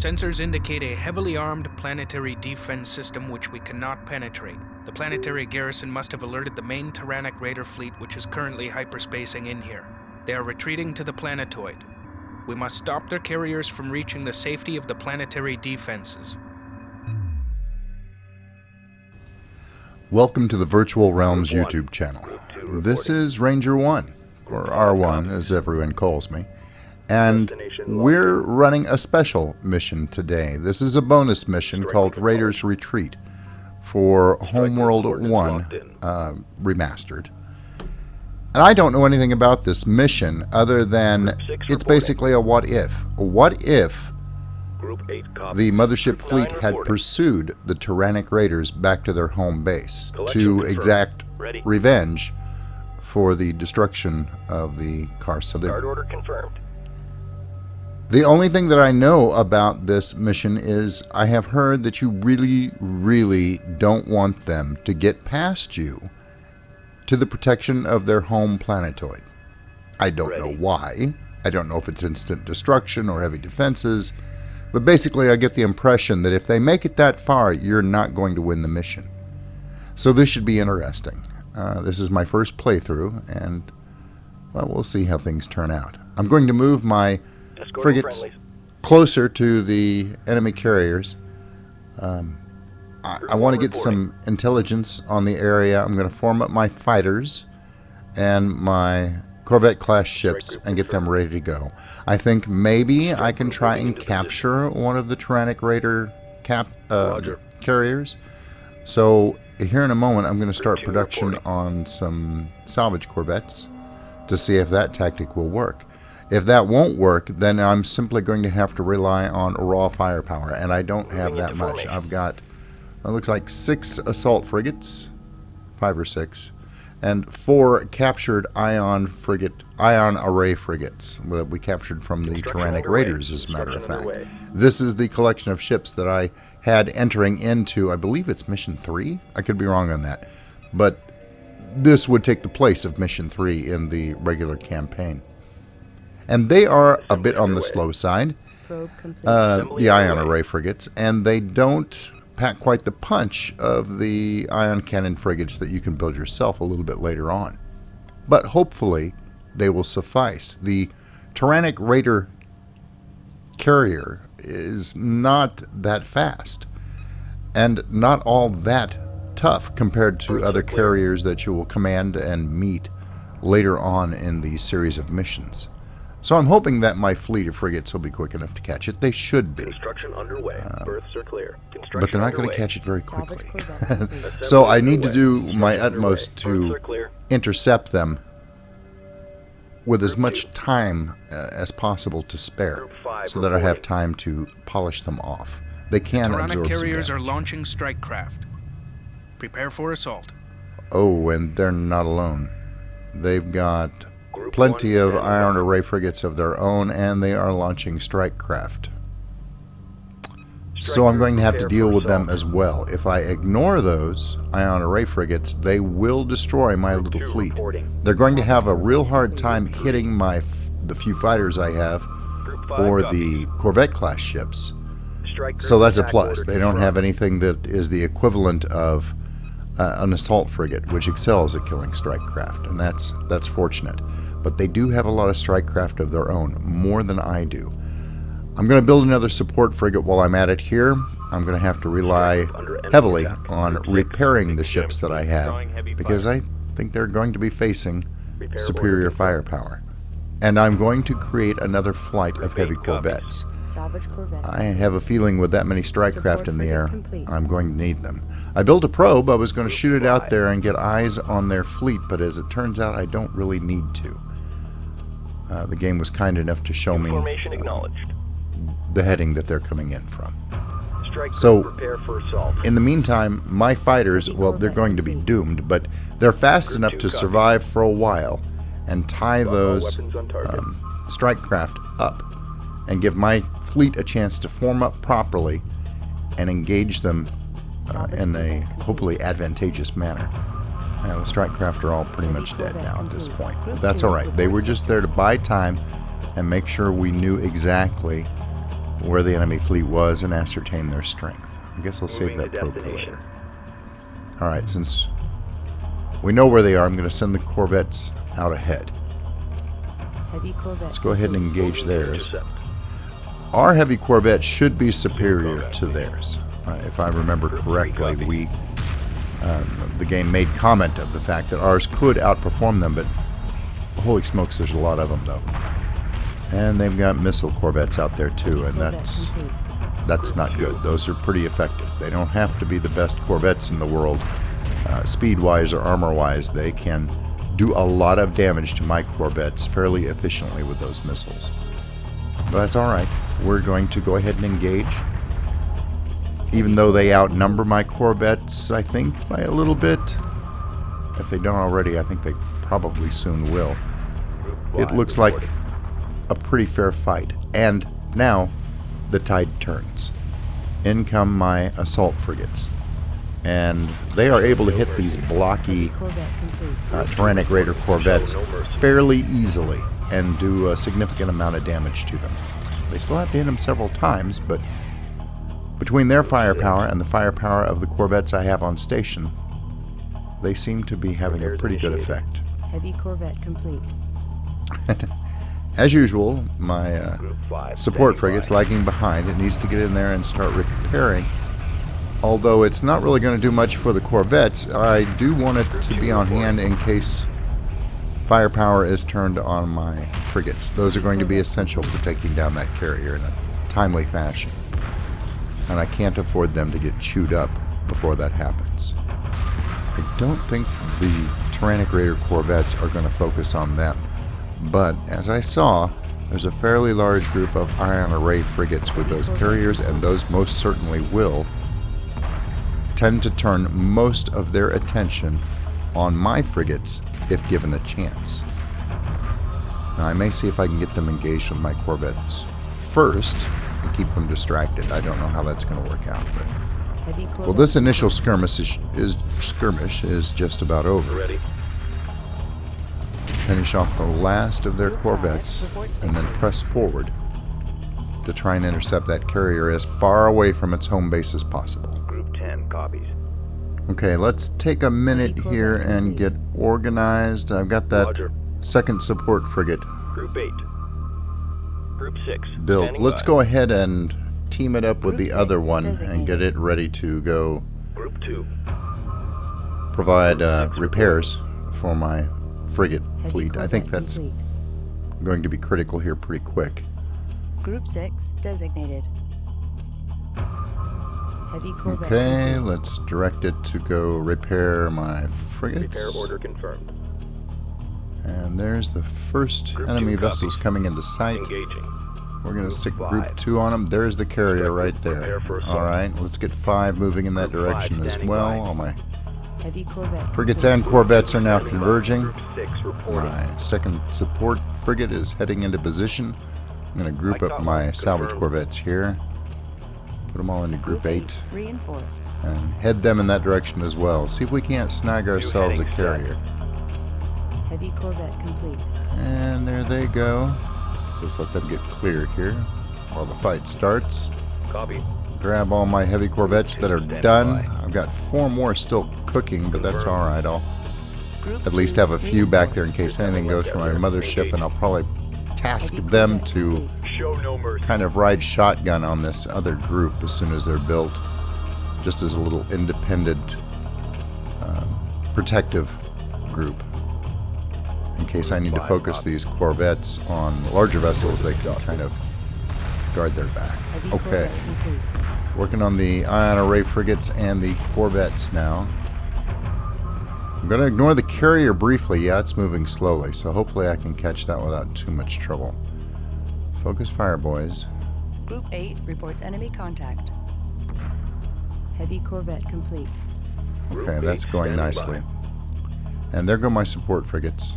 Sensors indicate a heavily armed planetary defense system which we cannot penetrate. The planetary garrison must have alerted the main Turanic Raider fleet which is currently hyperspacing in here. They are retreating to the planetoid. We must stop their carriers from reaching the safety of the planetary defenses. Welcome to the Virtual Realms YouTube channel. This is Ranger 1, or R1 as everyone calls me. And we're running a special mission today. This is a bonus mission called Raiders Retreat for Homeworld 1 Remastered. And I don't know anything about this mission other than it's basically a what if. What if the Mothership fleet had pursued the Turanic Raiders back to their home base to exact revenge for the destruction of the Carceller. Start order confirmed. The only thing that I know about this mission is I have heard that you really don't want them to get past you to the protection of their home planetoid. I don't know why. I don't know if it's instant destruction or heavy defenses, but basically I get the impression that if they make it that far, you're not going to win the mission. So this should be interesting. This is my first playthrough, and well, we'll see how things turn out. I'm going to move my frigates closer to the enemy carriers. I want to get some intelligence on the area. I'm going to form up my fighters and my Corvette class ships and get them ready to go. I think maybe I can try and capture one of the Turanic Raider carriers. So here in a moment I'm going to start production on some salvage corvettes to see if that tactic will work. If that won't work, then I'm simply going to have to rely on raw firepower, and I don't have that much. I've got, it looks like 6 assault frigates, 5 or 6, and 4 captured ion array frigates that we captured from the Turanic Raiders, as a matter of fact. This is the collection of ships that I had entering into, I believe it's Mission 3? I could be wrong on that. But this would take the place of Mission 3 in the regular campaign. And they are a bit on the slow side, the ion array frigates, and they don't pack quite the punch of the ion cannon frigates that you can build yourself a little bit later on. But hopefully they will suffice. The Turanic Raider carrier is not that fast and not all that tough compared to other carriers that you will command and meet later on in the series of missions. So I'm hoping that my fleet of frigates will be quick enough to catch it. They should be. Construction underway. Berths are clear. But they're not going to catch it very quickly. So I need to do my utmost to intercept them with as much time as possible to spare, so that I have time to polish them off. They can absorb some damage. Turanic carriers are launching strike craft. Prepare for assault. Oh, and they're not alone. They've got plenty of ion array frigates of their own, and they are launching strike craft. So I'm going to have to deal with them as well. If I ignore those ion array frigates, they will destroy my little fleet. They're going to have a real hard time hitting the few fighters I have or the Corvette class ships. So that's a plus. They don't have anything that is the equivalent of an assault frigate, which excels at killing strike craft, and that's fortunate. But they do have a lot of strike craft of their own, more than I do. I'm going to build another support frigate while I'm at it here. I'm going to have to rely heavily on repairing the ships that I have, because I think they're going to be facing superior firepower. And I'm going to create another flight of heavy corvettes. I have a feeling with that many strike craft in the air, I'm going to need them. I built a probe. I was going to shoot it out there and get eyes on their fleet, but as it turns out, I don't really need to. The game was kind enough to show me the heading that they're coming in from. So, in the meantime, my fighters, well, they're going to be doomed, but they're fast enough to survive for a while and tie those strike craft up and give my fleet a chance to form up properly and engage them in a hopefully advantageous manner. The strike craft are all pretty much dead now at this point. But that's alright. They were just there to buy time and make sure we knew exactly where the enemy fleet was and ascertain their strength. I guess I'll save Moving that to probe for destination. later. Alright, since we know where they are, I'm going to send the corvettes out ahead. Heavy corvette. Let's go ahead and engage Moving to theirs. intercept. Our heavy corvette should be superior to theirs. If I remember correctly, the game made comment of the fact that ours could outperform them, but holy smokes, there's a lot of them though. And they've got missile corvettes out there too, and that's not good. Those are pretty effective. They don't have to be the best corvettes in the world, speed-wise or armor-wise. They can do a lot of damage to my corvettes fairly efficiently with those missiles. But that's alright. We're going to go ahead and engage. Even though they outnumber my corvettes, I think, by a little bit. If they don't already, I think they probably soon will. It looks like a pretty fair fight. And now, the tide turns. In come my assault frigates. And they are able to hit these blocky Turanic Raider corvettes fairly easily and do a significant amount of damage to them. They still have to hit them several times, but between their firepower and the firepower of the corvettes I have on station, they seem to be having a pretty good effect. Heavy corvette complete. As usual, my Group 5 support standing frigate's by. lagging behind. It needs to get in there and start repairing. Although it's not really going to do much for the corvettes, I do want it to be on hand in case firepower is turned on my frigates. Those are going to be essential for taking down that carrier in a timely fashion. And I can't afford them to get chewed up before that happens. I don't think the Turanic Raider corvettes are going to focus on them. But as I saw, there's a fairly large group of ion array frigates with those carriers, and those most certainly will tend to turn most of their attention on my frigates if given a chance. Now, I may see if I can get them engaged with my corvettes first and keep them distracted. I don't know how that's going to work out. But Heavy corvette. well, this initial skirmish is just about over. Ready. Finish off the last of their corvettes and then press forward to try and intercept that carrier as far away from its home base as possible. Group 10 copies. Okay, let's take a minute here and get organized. I've got that Roger. second support frigate Group 8. Group 6 built. standing Let's by. go ahead and team it up with Group the other 6 one and designated. get it ready to go Group 2. provide repairs for my frigate Heavy fleet. I think corvette that's complete. going to be critical here pretty quick. Group 6 designated. Heavy corvette. Okay, complete. let's direct it to go repair my frigates. Repair order confirmed. And there's the first Group enemy 2 vessels copies. coming into sight. Engaging. We're going to Group stick 5. Group 2 on them. There's the carrier right there. Prepare for assault. Alright, let's get 5 moving in that Group 5 direction as standing well. by. All my Heavy corvette. frigates complete. and corvettes are now converging. Group 6 reporting. My second support frigate is heading into position. I'm going to group up my salvage Confirmed. corvettes here. Put them all into Group 8 reinforced. and head them in that direction as well. See if we can't snag ourselves a heading set. carrier. Heavy corvette complete. And there they go. Just let them get clear here while the fight starts. Copy. Grab all my heavy corvettes that are done. I've got 4 more still cooking, but that's alright. I'll Group at least 2 have a few back there in reinforced. case anything goes for my mothership, and I'll probably task Heavy them corvette to complete. Show no mercy. kind of ride shotgun on this other group as soon as they're built, just as a little independent protective group. In case I need to focus these corvettes on larger vessels, they can kind of guard their back. Heavy Okay, corvette complete. working on the ion array frigates and the corvettes now. I'm going to ignore the carrier briefly. Yeah, it's moving slowly, so hopefully I can catch that without too much trouble. Focus fire, boys. Group 8 reports enemy contact. Heavy corvette complete. Okay, that's going nicely. And there go my support frigates.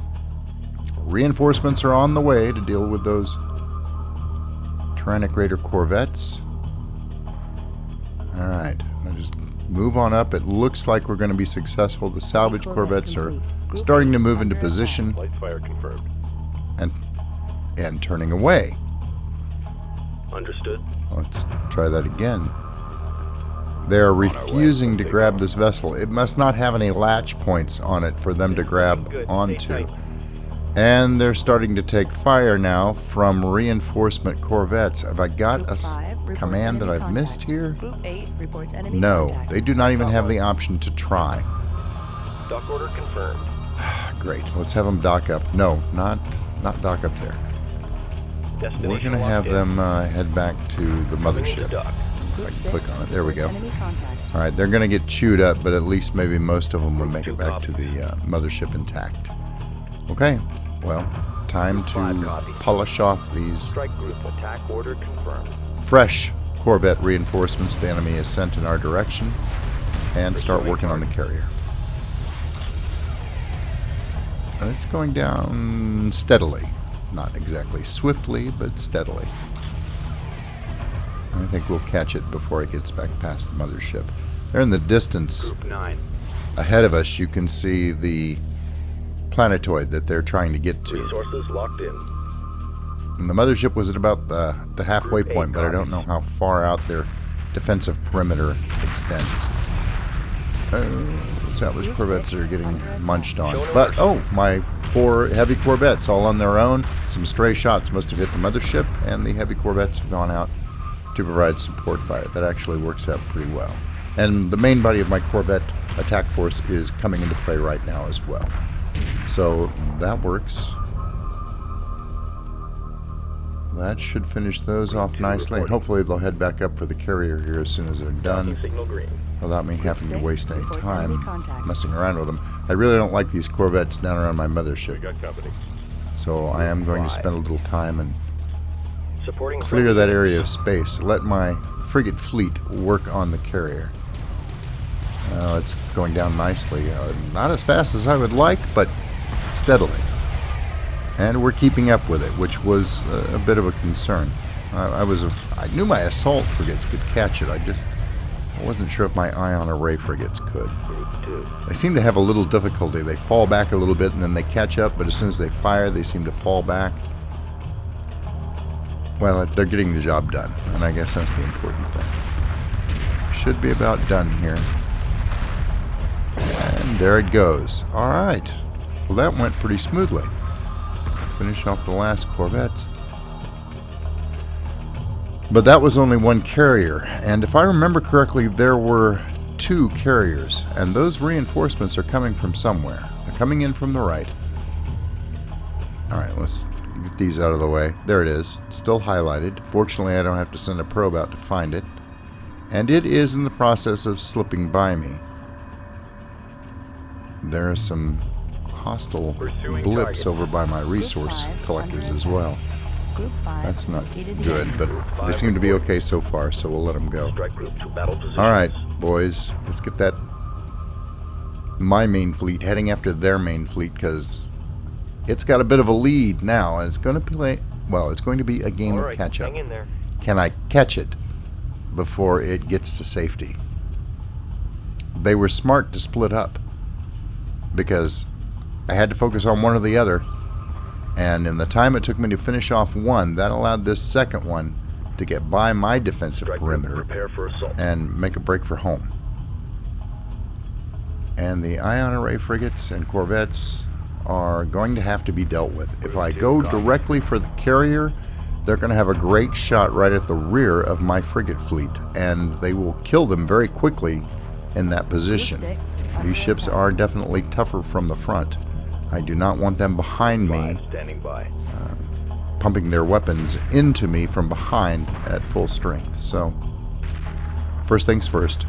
Reinforcements are on the way to deal with those Turanic Raider corvettes. Alright, now just move on up. It looks like we're going to be successful. The salvage Corvette corvettes are complete. Group starting to 8 move into under position Light fire confirmed. and turning away. Understood. Let's try that again. They are refusing to grab this vessel. It must not have any latch points on it for them to grab onto. And they're starting to take fire now from reinforcement corvettes. Have I got Group a 5 reports command that enemy I've contact. missed here? Group 8 reports enemy No, contact. they do not even have the option to try. Dock order confirmed. Great, let's have them dock up. No, not dock up there. Destination We're going to locked have in. them head back to the Moving to mothership. dock. Group I can 6 click on it. There we reports go. enemy contact. Alright, they're going to get chewed up, but at least maybe most of them will make it back to the mothership intact. Okay, well, time to polish off these Strike group attack order confirmed. fresh Corvette reinforcements the enemy has sent in our direction and start working on the carrier. And it's going down steadily. Not exactly swiftly, but steadily. I think we'll catch it before it gets back past the mothership. There in the distance Group 9. ahead of us, you can see the planetoid that they're trying to get to. Resources locked in. And the mothership was at about the halfway point, but I don't know how far out their defensive perimeter extends. Established corvettes are getting munched on. But, oh, my 4 heavy corvettes all on their own. Some stray shots must have hit the mothership, and the heavy corvettes have gone out to provide support fire. That actually works out pretty well. And the main body of my corvette attack force is coming into play right now as well. So that works. That should finish those off nicely, and hopefully they'll head back up for the carrier here as soon as they're done, Signal green. without me having to 6 waste any reports time enemy contact. messing around with them. I really don't like these corvettes down around my mothership, got company. so I am going to spend a little time and Supporting clear that area of space. Let my frigate fleet work on the carrier. It's going down nicely. Not as fast as I would like, but steadily. And we're keeping up with it, which was a bit of a concern. I knew my assault frigates could catch it. I wasn't sure if my ion array frigates could. Group 2. They seem to have a little difficulty. They fall back a little bit and then they catch up, but as soon as they fire, they seem to fall back. Well, they're getting the job done, and I guess that's the important thing. Should be about done here. And there it goes. All right. Well, that went pretty smoothly. Finish off the last corvettes. But that was only one carrier, and if I remember correctly, there were 2 carriers, and those reinforcements are coming from somewhere. They're coming in from the right. All right, let's get these out of the way. There it is. It's still highlighted. Fortunately, I don't have to send a probe out to find it. And it is in the process of slipping by me. There are some hostile blips over by my resource collectors as well. Group 5 That's not defeated the good, enemy. but they seem to be okay so far, so we'll let them go. Strike group to battle positions. All right, boys, let's get that my main fleet heading after their main fleet, because it's got a bit of a lead now, and it's going to be it's going to be a game All of right, catch up. hang in there. Can I catch it before it gets to safety? They were smart to split up, because I had to focus on one or the other, and in the time it took me to finish off one, that allowed this second one to get by my defensive Strike group, perimeter prepare for assault. and make a break for home. And the ion array frigates and corvettes are going to have to be dealt with. If I go directly for the carrier, they're going to have a great shot right at the rear of my frigate fleet, and they will kill them very quickly in that position. Group 6 under These ships attack. are definitely tougher from the front. I do not want them behind me, 5 standing by. pumping their weapons into me from behind at full strength. So, first things first.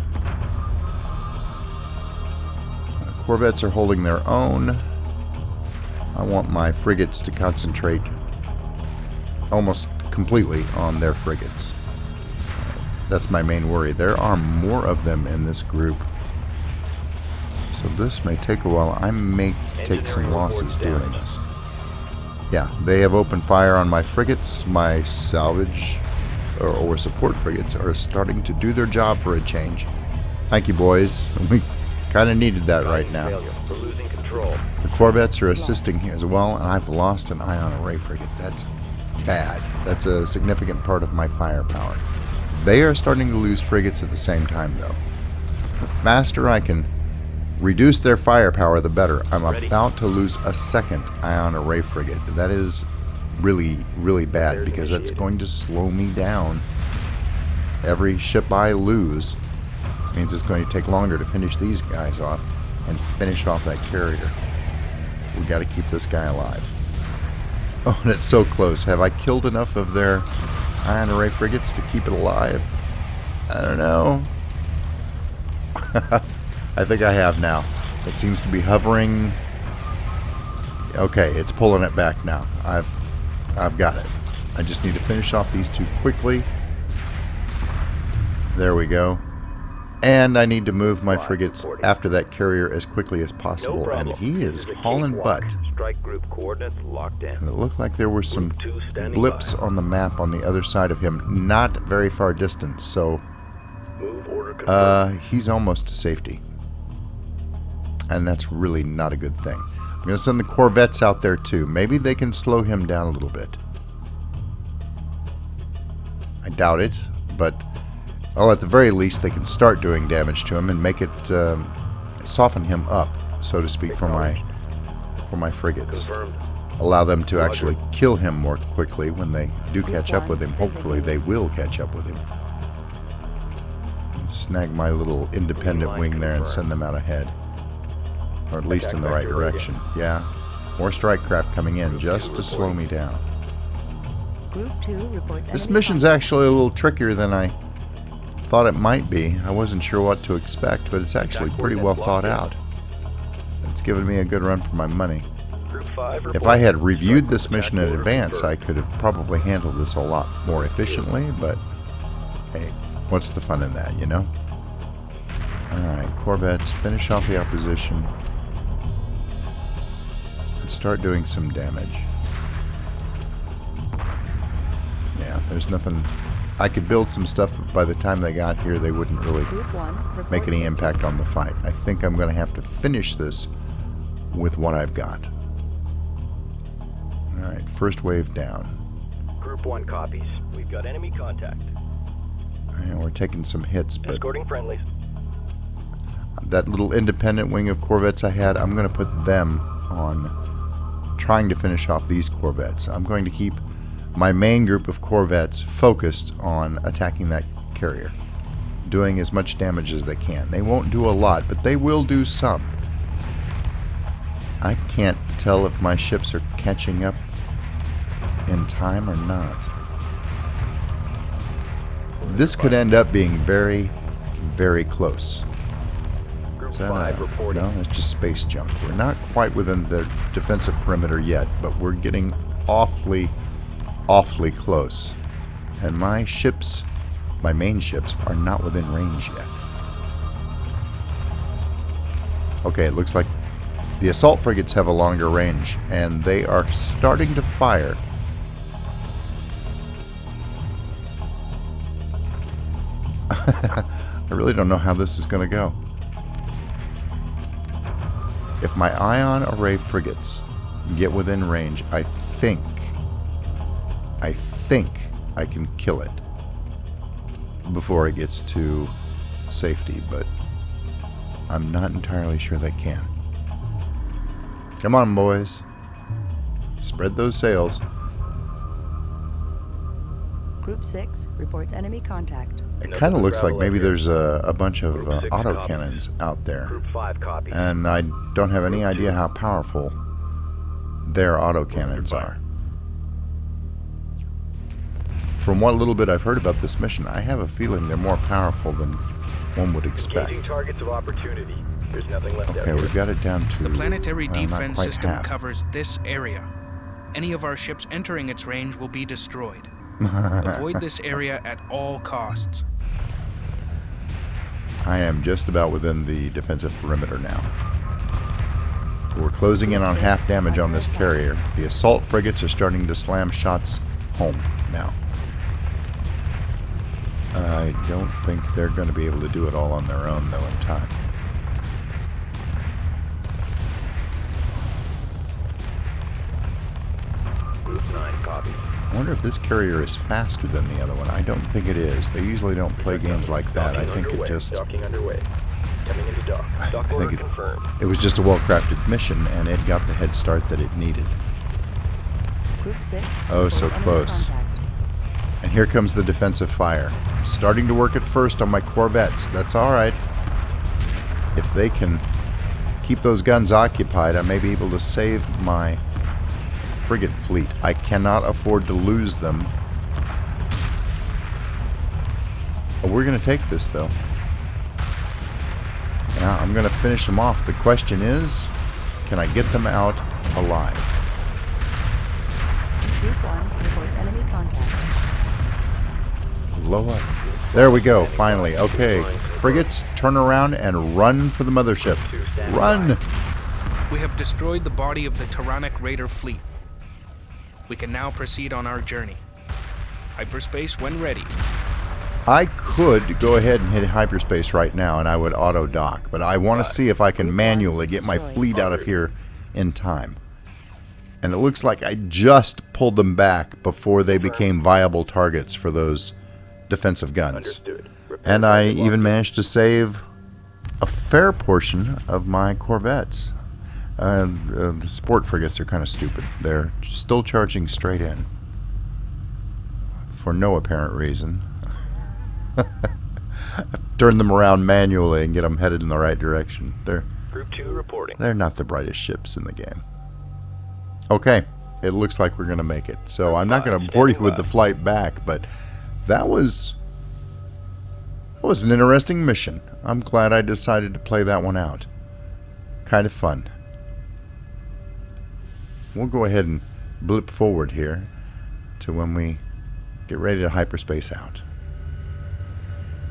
Corvettes are holding their own. I want my frigates to concentrate almost completely on their frigates. That's my main worry. There are more of them in this group, so this may take a while. I may take some losses doing this. Yeah, they have opened fire on my frigates. My salvage or support frigates are starting to do their job for a change. Thank you, boys. We kind of needed that right now. Failure. We're losing control. The corvettes are assisting as well, and I've lost an ion array frigate. That's bad. That's a significant part of my firepower. They are starting to lose frigates at the same time, though. The faster I can reduce their firepower, the better. I'm about to lose a second ion array frigate. That is really, really bad because that's going to slow me down. Every ship I lose means it's going to take longer to finish these guys off and finish off that carrier. We got to keep this guy alive. Oh, and it's so close. Have I killed enough of their ion array frigates to keep it alive? I don't know. I think I have now. It seems to be hovering. Okay, it's pulling it back now. I've got it. I just need to finish off these two quickly. There we go. And I need to move my frigates after that carrier as quickly as possible. And he is hauling butt. Strike group coordinates locked in. And it looked like there were some blips on the map on the other side of him. Not very far distance, so Move order confirmed. he's almost to safety. And that's really not a good thing. I'm going to send the corvettes out there too. Maybe they can slow him down a little bit. I doubt it, but well, at the very least they can start doing damage to him and make it soften him up, so to speak, for my frigates. Confirmed. Allow them to actually kill him more quickly when they do catch up with him. Hopefully they will catch up with him. Snag my little independent wing there and send them out ahead. Or at least in the right direction. Yeah. More strike craft coming in just to slow me down. Group 2 reports This enemy mission's contact. actually a little trickier than I thought it might be. I wasn't sure what to expect, but it's actually pretty well thought out. It's given me a good run for my money. Group 5 If I had reviewed this mission in advance, I could have probably handled this a lot more efficiently, but hey, what's the fun in that, you know? Alright, corvettes, finish off the opposition. And start doing some damage. Yeah, there's nothing. I could build some stuff, but by the time they got here, they wouldn't really Group 1 reports make any impact on the fight. I think I'm going to have to finish this with what I've got. Alright, first wave down. Group 1 copies. We've got enemy contact. And we're taking some hits, but Escorting friendlies. that little independent wing of corvettes I had, I'm going to put them on trying to finish off these corvettes. I'm going to keep my main group of corvettes focused on attacking that carrier, doing as much damage as they can. They won't do a lot, but they will do some. I can't tell if my ships are catching up in time or not. This could end up being very, very close. Group Is that 5 reporting. no, that's just space junk. We're not quite within the defensive perimeter yet, but we're getting awfully, awfully close. And my ships, my main ships, are not within range yet. Okay, it looks like the assault frigates have a longer range, and they are starting to fire. I really don't know how this is going to go. If my ion array frigates get within range, I think I can kill it before it gets to safety, but I'm not entirely sure they can. Come on, boys. Spread those sails. Group 6 reports enemy contact. It kind of looks like maybe there's a bunch of autocannons out there. Group 5 copies. And I don't have any idea how powerful their autocannons are. From what little bit I've heard about this mission, I have a feeling they're more powerful than one would expect. Engaging targets of opportunity. There's nothing left out Okay, here. we've got it down to The planetary well, not defense quite system half. covers this area. Any of our ships entering its range will be destroyed. Avoid this area at all costs. I am just about within the defensive perimeter now. We're closing in on half damage on this carrier. The assault frigates are starting to slam shots home now. I don't think they're going to be able to do it all on their own, though, in time. Group 9 copies. I wonder if this carrier is faster than the other one. I don't think it is. They usually don't play games like that. I think it just... Docking underway. Coming into dock. Dock I order think confirmed. it was just a well-crafted mission, and it got the head start that it needed. Group 6. Oh, so reports enemy close. contact. And here comes the defensive fire. Starting to work at first on my Corvettes. That's alright. If they can keep those guns occupied, I may be able to save my frigate fleet. I cannot afford to lose them. Oh, we're going to take this, though. Now, I'm going to finish them off. The question is, can I get them out alive? Group 1 reports enemy contact. Blow up. There we go, finally. Okay, frigates, turn around and run for the mothership. Run! We have destroyed the body of the Turanic Raider fleet. We can now proceed on our journey. Hyperspace when ready. I could go ahead and hit hyperspace right now and I would auto-dock, but I want to see if I can manually get my fleet out of here in time. And it looks like I just pulled them back before they became viable targets for those defensive guns. Understood. And I even managed to save a fair portion of my Corvettes. The sport frigates are kind of stupid. They're still charging straight in for no apparent reason. Turn them around manually and get them headed in the right direction. Group 2 reporting. They're not the brightest ships in the game. Okay, it looks like we're going to make it. So I'm not going to bore you with the flight back, but that was an interesting mission. I'm glad I decided to play that one out. Kind of fun. We'll go ahead and blip forward here to when we get ready to hyperspace out.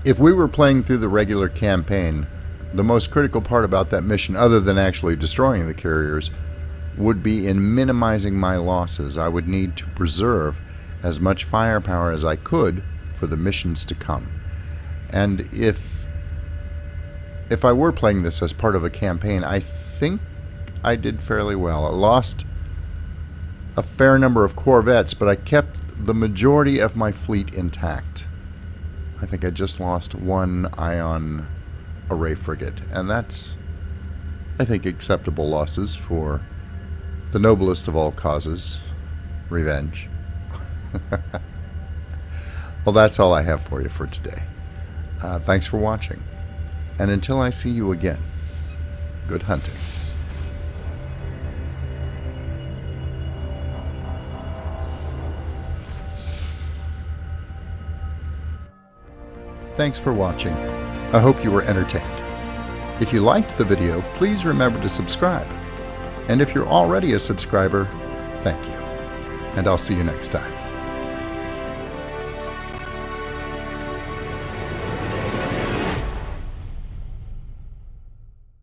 If we were playing through the regular campaign, the most critical part about that mission, other than actually destroying the carriers, would be in minimizing my losses. I would need to preserve as much firepower as I could for the missions to come. And if I were playing this as part of a campaign, I think I did fairly well. I lost a fair number of Corvettes, but I kept the majority of my fleet intact. I think I just lost one ion array frigate, and that's, I think, acceptable losses for the noblest of all causes, revenge. Well, that's all I have for you for today. Thanks for watching, and until I see you again, good hunting. Thanks for watching. I hope you were entertained. If you liked the video, please remember to subscribe. And if you're already a subscriber, thank you. And I'll see you next time.